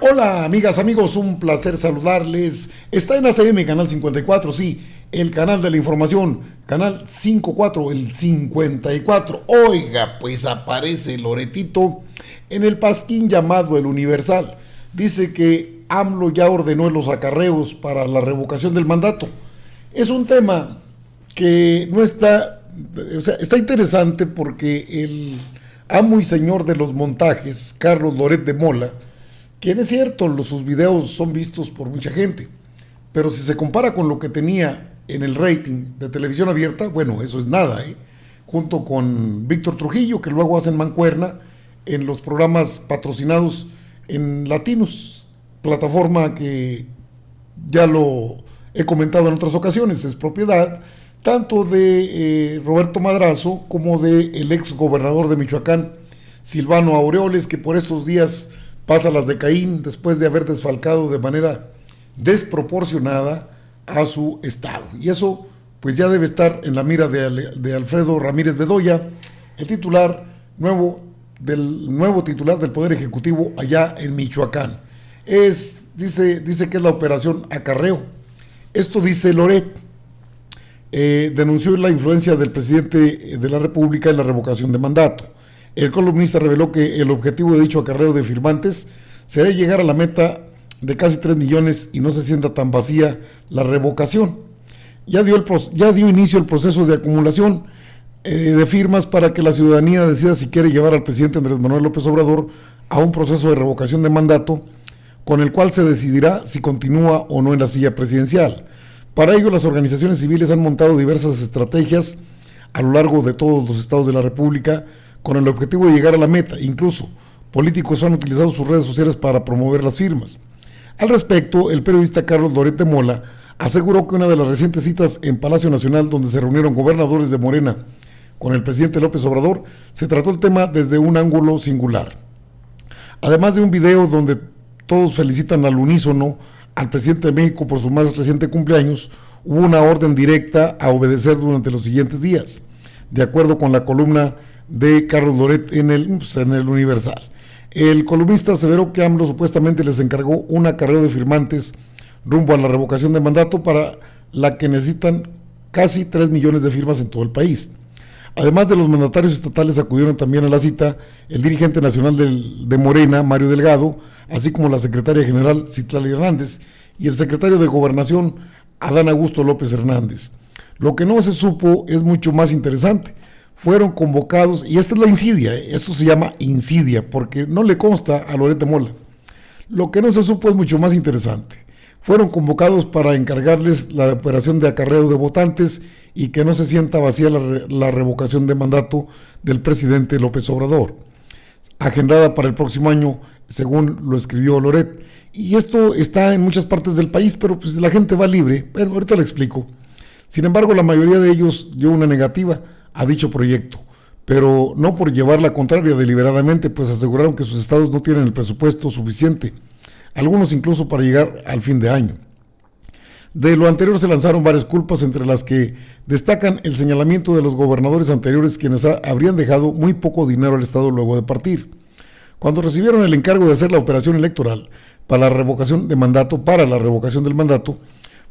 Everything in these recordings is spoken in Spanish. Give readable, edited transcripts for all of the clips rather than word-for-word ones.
Hola amigas, amigos, un placer saludarles. Está en ACM, canal 54, sí, el canal de la información, canal 54, el 54. Oiga, pues aparece Loretito en el pasquín llamado El Universal. Dice que AMLO ya ordenó los acarreos para la revocación del mandato. Es un tema que no está, está interesante porque el amo y señor de los montajes, Carlos Loret de Mola, quien es cierto, sus videos son vistos por mucha gente, pero si se compara con lo que tenía en el rating de televisión abierta, bueno, eso es nada, junto con Víctor Trujillo, que luego hacen mancuerna en los programas patrocinados en Latinos, plataforma que ya lo he comentado en otras ocasiones, es propiedad tanto de Roberto Madrazo como del ex gobernador de Michoacán, Silvano Aureoles, que por estos días pasa las de Caín después de haber desfalcado de manera desproporcionada a su estado. Y eso pues ya debe estar en la mira de Alfredo Ramírez Bedoya, el titular nuevo titular del Poder Ejecutivo allá en Michoacán. Dice que es la operación Acarreo. Esto dice Loret. Denunció la influencia del presidente de la República en la revocación de mandato. El columnista reveló que el objetivo de dicho acarreo de firmantes será llegar a la meta de casi 3 millones y no se sienta tan vacía la revocación. Ya dio inicio el proceso de acumulación de firmas para que la ciudadanía decida si quiere llevar al presidente Andrés Manuel López Obrador a un proceso de revocación de mandato con el cual se decidirá si continúa o no en la silla presidencial. Para ello, las organizaciones civiles han montado diversas estrategias a lo largo de todos los estados de la República con el objetivo de llegar a la meta. Incluso políticos han utilizado sus redes sociales para promover las firmas. Al respecto, el periodista Carlos Loret de Mola aseguró que una de las recientes citas en Palacio Nacional, donde se reunieron gobernadores de Morena con el presidente López Obrador, se trató el tema desde un ángulo singular. Además de un video donde todos felicitan al unísono al presidente de México por su más reciente cumpleaños, hubo una orden directa a obedecer durante los siguientes días, de acuerdo con la columna de Carlos Loret en el Universal. El columnista aseveró que AMLO supuestamente les encargó un acarreo de firmantes rumbo a la revocación de mandato para la que necesitan casi 3 millones de firmas en todo el país. Además de los mandatarios estatales, acudieron también a la cita el dirigente nacional de Morena, Mario Delgado, así como la secretaria general Citlali Hernández y el secretario de Gobernación, Adán Augusto López Hernández. Lo que no se supo es mucho más interesante. Fueron convocados, y esta es la insidia, esto se llama insidia, porque no le consta a Loret de Mola. Lo que no se supo es mucho más interesante. Fueron convocados para encargarles la operación de acarreo de votantes y que no se sienta vacía la revocación de mandato del presidente López Obrador, agendada para el próximo año, según lo escribió Loret. Y esto está en muchas partes del país, pero pues la gente va libre. Bueno, ahorita le explico. Sin embargo, la mayoría de ellos dio una negativa a dicho proyecto, pero no por llevar la contraria deliberadamente, pues aseguraron que sus estados no tienen el presupuesto suficiente, algunos incluso para llegar al fin de año. De lo anterior se lanzaron varias culpas, entre las que destacan el señalamiento de los gobernadores anteriores, quienes habrían dejado muy poco dinero al estado luego de partir. Cuando recibieron el encargo de hacer la operación electoral para la revocación del mandato,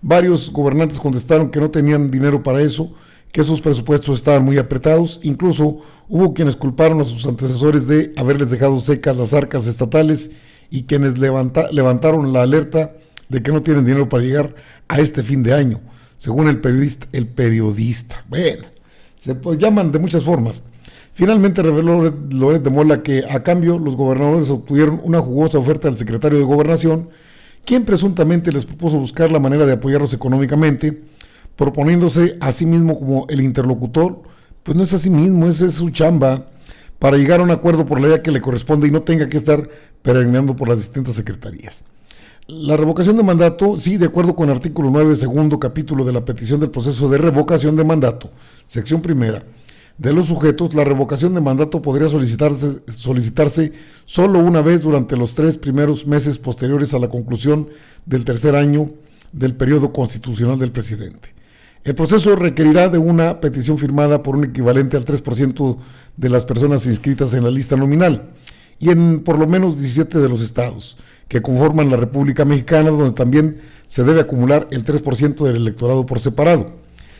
varios gobernantes contestaron que no tenían dinero para eso, que sus presupuestos estaban muy apretados. Incluso hubo quienes culparon a sus antecesores de haberles dejado secas las arcas estatales y quienes levantaron la alerta de que no tienen dinero para llegar a este fin de año, según el periodista. Bueno, se llaman de muchas formas. Finalmente reveló Loret de Mola que a cambio los gobernadores obtuvieron una jugosa oferta del secretario de Gobernación, quien presuntamente les propuso buscar la manera de apoyarlos económicamente, proponiéndose a sí mismo como el interlocutor. Pues no es a sí mismo, esa es su chamba, para llegar a un acuerdo por la vía que le corresponde y no tenga que estar peregrinando por las distintas secretarías. La revocación de mandato, sí, de acuerdo con el artículo 9, segundo capítulo de la petición del proceso de revocación de mandato, sección primera, de los sujetos, la revocación de mandato podría solicitarse solo una vez durante los 3 primeros meses posteriores a la conclusión del tercer año del periodo constitucional del presidente. El proceso requerirá de una petición firmada por un equivalente al 3% de las personas inscritas en la lista nominal y en por lo menos 17 de los estados. que conforman la República Mexicana, donde también se debe acumular el 3% del electorado por separado.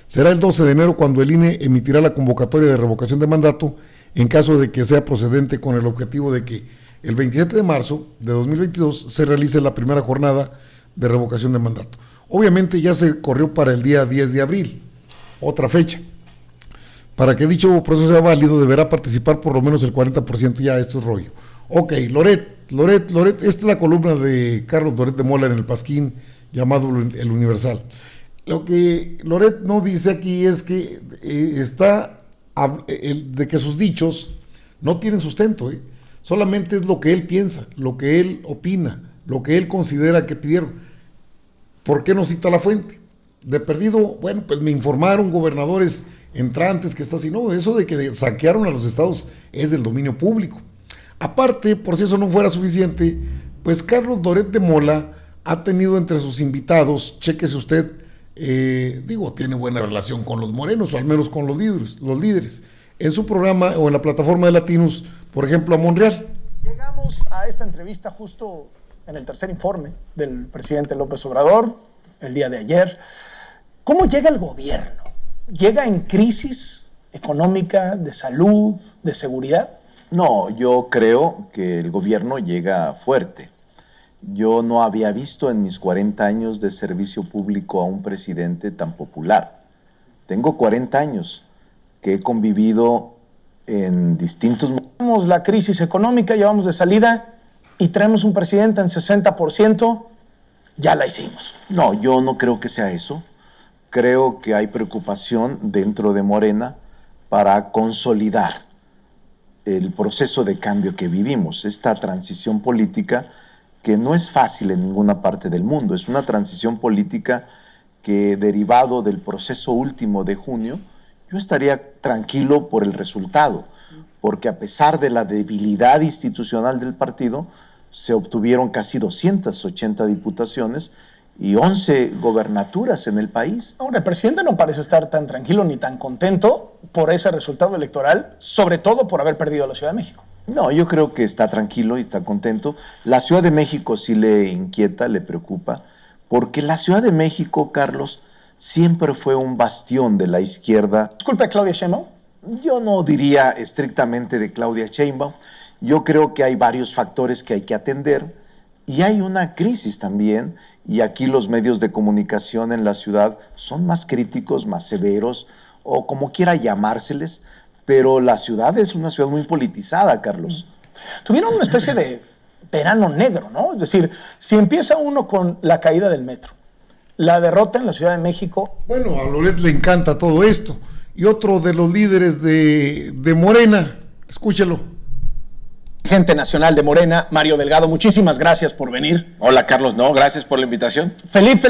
Será el 12 de enero cuando el INE emitirá la convocatoria de revocación de mandato en caso de que sea procedente, con el objetivo de que el 27 de marzo de 2022 se realice la primera jornada de revocación de mandato. Obviamente ya se corrió para el día 10 de abril, otra fecha. Para que dicho proceso sea válido, deberá participar por lo menos el 40%, ya esto es rollo. Ok, Loret, esta es la columna de Carlos Loret de Mola en el Pasquín, llamado El Universal. Lo que Loret no dice aquí es que de que sus dichos no tienen sustento, solamente es lo que él piensa, lo que él opina, lo que él considera que pidieron. ¿Por qué no cita la fuente? De perdido, bueno, pues me informaron gobernadores entrantes que está así. No, eso de que saquearon a los estados es del dominio público. Aparte, por si eso no fuera suficiente, pues Carlos Loret de Mola ha tenido entre sus invitados, chéquese usted, tiene buena relación con los morenos, o al menos con los líderes. En su programa o en la plataforma de Latinos, por ejemplo, a Monreal. Llegamos a esta entrevista justo en el tercer informe del presidente López Obrador, el día de ayer. ¿Cómo llega el gobierno? ¿Llega en crisis económica, de salud, de seguridad? No, yo creo que el gobierno llega fuerte. Yo no había visto en mis 40 años de servicio público a un presidente tan popular. Tengo 40 años que he convivido en distintos... La crisis económica, llevamos de salida y traemos un presidente en 60%, ya la hicimos. No, yo no creo que sea eso. Creo que hay preocupación dentro de Morena para consolidar el proceso de cambio que vivimos, esta transición política que no es fácil en ninguna parte del mundo. Es una transición política que, derivado del proceso último de junio, yo estaría tranquilo por el resultado, porque a pesar de la debilidad institucional del partido, se obtuvieron casi 280 diputaciones y 11 gobernaturas en el país. Ahora, el presidente no parece estar tan tranquilo ni tan contento por ese resultado electoral, sobre todo por haber perdido la Ciudad de México. No, yo creo que está tranquilo y está contento. La Ciudad de México sí le inquieta, le preocupa, porque la Ciudad de México, Carlos, siempre fue un bastión de la izquierda. ¿Disculpe, Claudia Sheinbaum? Yo no diría estrictamente de Claudia Sheinbaum. Yo creo que hay varios factores que hay que atender y hay una crisis también, y aquí los medios de comunicación en la ciudad son más críticos, más severos, o como quiera llamárseles, pero la ciudad es una ciudad muy politizada, Carlos. Tuvieron una especie de verano negro, ¿no? Es decir, si empieza uno con la caída del metro, la derrota en la Ciudad de México... Bueno, a Loret le encanta todo esto. Y otro de los líderes de Morena, escúchelo. Gente nacional de Morena, Mario Delgado, muchísimas gracias por venir. Hola, Carlos, no, gracias por la invitación. Feliz.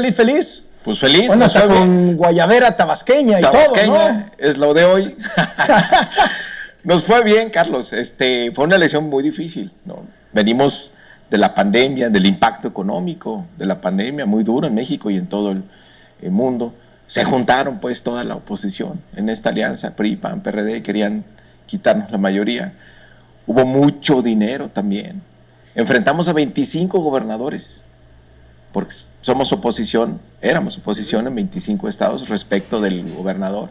Pues feliz. Bueno, hasta con guayabera tabasqueña y todo, ¿no? Es lo de hoy. Nos fue bien, Carlos. Fue una elección muy difícil, ¿no? Venimos de la pandemia, del impacto económico de la pandemia, muy duro en México y en todo el mundo. Se juntaron pues toda la oposición en esta alianza, PRI, PAN, PRD, querían quitarnos la mayoría. Hubo mucho dinero también. Enfrentamos a 25 gobernadores, porque somos oposición, éramos oposición en 25 estados respecto del gobernador.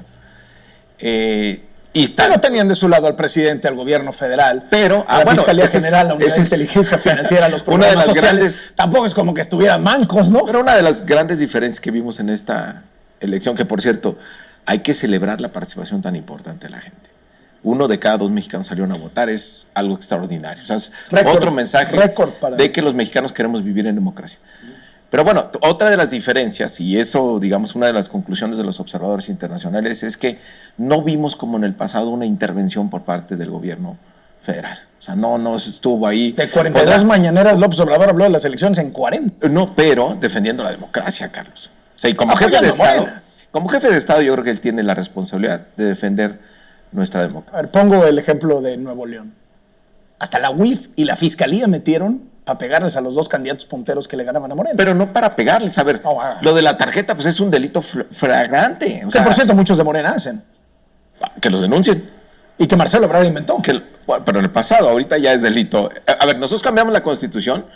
Pero tenían de su lado al presidente, al gobierno federal, pero la Fiscalía General, la Unidad de Inteligencia Financiera, los programas sociales. Tampoco es como que estuvieran mancos, ¿no? Pero una de las grandes diferencias que vimos en esta elección, que por cierto, hay que celebrar la participación tan importante de la gente. 1 de cada 2 mexicanos salieron a votar, es algo extraordinario. O sea, es otro mensaje de que los mexicanos queremos vivir en democracia. Pero bueno, otra de las diferencias, y eso, digamos, una de las conclusiones de los observadores internacionales, es que no vimos como en el pasado una intervención por parte del gobierno federal. O sea, no estuvo ahí. De 42 mañaneras, López Obrador habló de las elecciones en 40. No, pero defendiendo la democracia, Carlos. O sea, y como jefe de Estado, yo creo que él tiene la responsabilidad de defender nuestra democracia. A ver, pongo el ejemplo de Nuevo León. Hasta la UIF y la Fiscalía metieron a pegarles a los 2 candidatos punteros que le ganaban a Morena. Pero no para pegarles, a ver, lo de la tarjeta pues es un delito flagrante. O sea, por cierto, muchos de Morena hacen. Que los denuncien. Y que Marcelo Ebrard inventó. Pero en el pasado, ahorita ya es delito. A ver, nosotros cambiamos la Constitución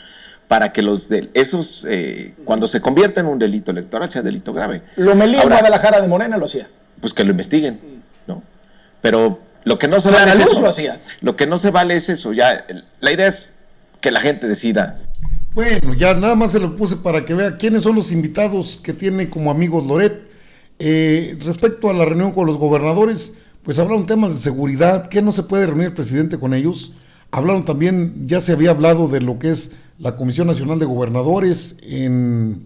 para que cuando se convierta en un delito electoral, sea delito grave. Lomelí en Guadalajara de Morena lo hacía. Pues que lo investiguen, ¿no? Pero lo que no se Clara vale es Luz eso. lo hacía. Lo que no se vale es eso. Ya, la idea es que la gente decida. Bueno, ya nada más se lo puse para que vea quiénes son los invitados que tiene como amigos Loret. Respecto a la reunión con los gobernadores, pues hablaron temas de seguridad, que no se puede reunir el presidente con ellos. Hablaron también, ya se había hablado de lo que es la Comisión Nacional de Gobernadores en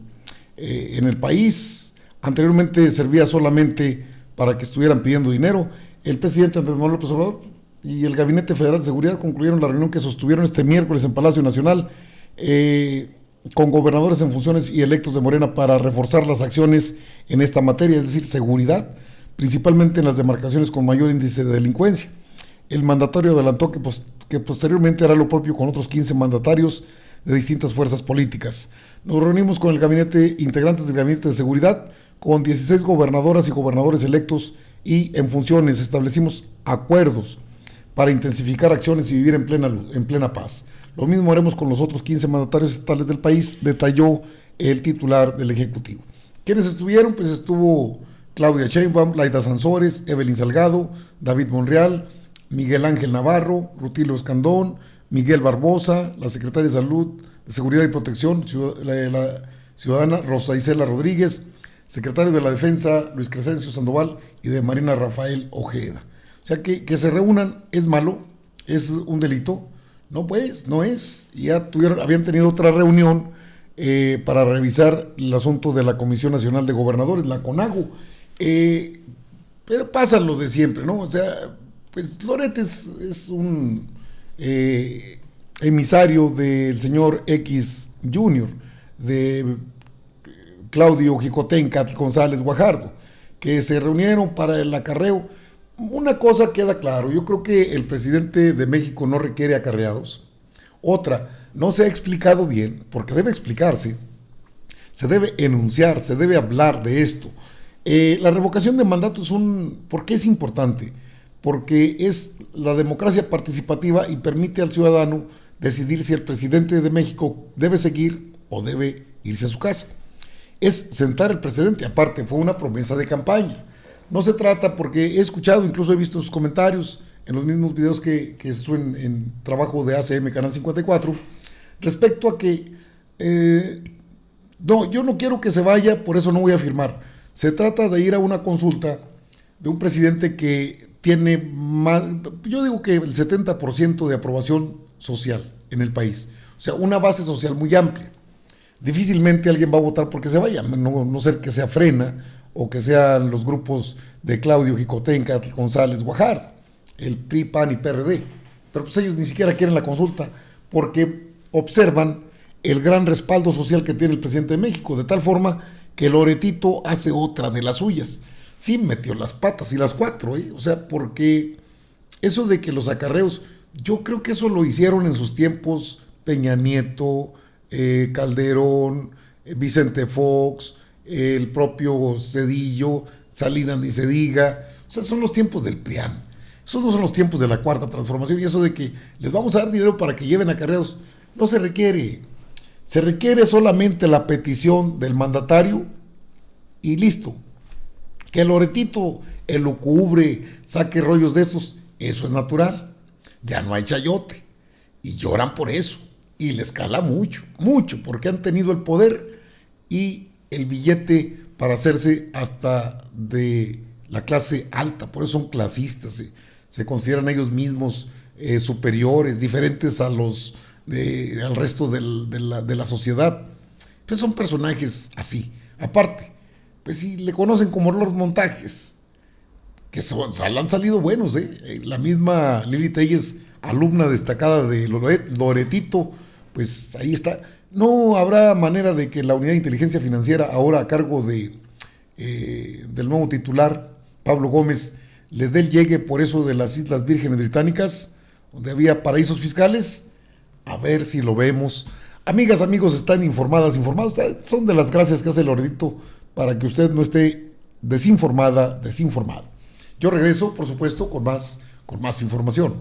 el país. Anteriormente servía solamente para que estuvieran pidiendo dinero. El presidente Andrés Manuel López Obrador y el Gabinete Federal de Seguridad concluyeron la reunión que sostuvieron este miércoles en Palacio Nacional con gobernadores en funciones y electos de Morena para reforzar las acciones en esta materia, es decir, seguridad, principalmente en las demarcaciones con mayor índice de delincuencia. El mandatario adelantó que posteriormente hará lo propio con otros 15 mandatarios de distintas fuerzas políticas. Nos reunimos con el gabinete, integrantes del Gabinete de Seguridad, con 16 gobernadoras y gobernadores electos y en funciones. Establecimos acuerdos para intensificar acciones y vivir en plena paz. Lo mismo haremos con los otros 15 mandatarios estatales del país, detalló el titular del Ejecutivo. ¿Quiénes estuvieron? Pues estuvo Claudia Sheinbaum, Laida Sansores, Evelyn Salgado, David Monreal, Miguel Ángel Navarro, Rutilio Escandón, Miguel Barbosa, la secretaria de Salud, de Seguridad y Protección la ciudadana Rosa Isela Rodríguez, secretario de la Defensa Luis Crescencio Sandoval y de Marina Rafael Ojeda. O sea que se reúnan es malo, es un delito. No, pues, no es. Ya habían tenido otra reunión para revisar el asunto de la Comisión Nacional de Gobernadores, la CONAGO. Pero pasa lo de siempre, ¿no? O sea, pues Loret es un emisario del señor X Jr., de Claudio Jicotenca González Guajardo, que se reunieron para el acarreo. Una cosa queda claro, yo creo que el presidente de México no requiere acarreados. Otra, no se ha explicado bien, porque debe explicarse, se debe enunciar, se debe hablar de esto. La revocación de mandato ¿por qué es importante? Porque es la democracia participativa y permite al ciudadano decidir si el presidente de México debe seguir o debe irse a su casa. Es sentar el precedente, aparte fue una promesa de campaña. No se trata, porque he escuchado, incluso he visto sus comentarios en los mismos videos que se suben en trabajo de ACM Canal 54, respecto a que no, yo no quiero que se vaya, por eso no voy a firmar. Se trata de ir a una consulta de un presidente que tiene más, yo digo que el 70% de aprobación social en el país, o sea, una base social muy amplia. Difícilmente alguien va a votar porque se vaya, no ser que sea Frena o que sean los grupos de Claudio Jicotenca González Guajardo, el PRI, PAN y PRD, pero pues ellos ni siquiera quieren la consulta porque observan el gran respaldo social que tiene el presidente de México, de tal forma que Loretito hace otra de las suyas. Sí metió las patas y las cuatro, o sea, porque eso de que los acarreos, yo creo que eso lo hicieron en sus tiempos Peña Nieto, Calderón, Vicente Fox, el propio Zedillo, Salinas ni se diga. O sea, son los tiempos del PRIAN. Esos no son los tiempos de la Cuarta Transformación. Y eso de que les vamos a dar dinero para que lleven acarreados, no se requiere. Se requiere solamente la petición del mandatario y listo. Que Loretito elucubre, saque rollos de estos, eso es natural. Ya no hay chayote. Y lloran por eso. Y les cala mucho, mucho, porque han tenido el poder y el billete para hacerse hasta de la clase alta. Por eso son clasistas, se consideran ellos mismos superiores, diferentes a los al resto de la sociedad. Pues son personajes así. Aparte, pues si le conocen como Lord Montajes, que han salido buenos, la misma Lili Telles, alumna destacada de Loretito, pues ahí está. No habrá manera de que la Unidad de Inteligencia Financiera, ahora a cargo del nuevo titular, Pablo Gómez, le dé el llegue por eso de las Islas Vírgenes Británicas, donde había paraísos fiscales. A ver si lo vemos. Amigas, amigos, están informados. Son de las gracias que hace Loretito para que usted no esté desinformado. Yo regreso, por supuesto, con más información.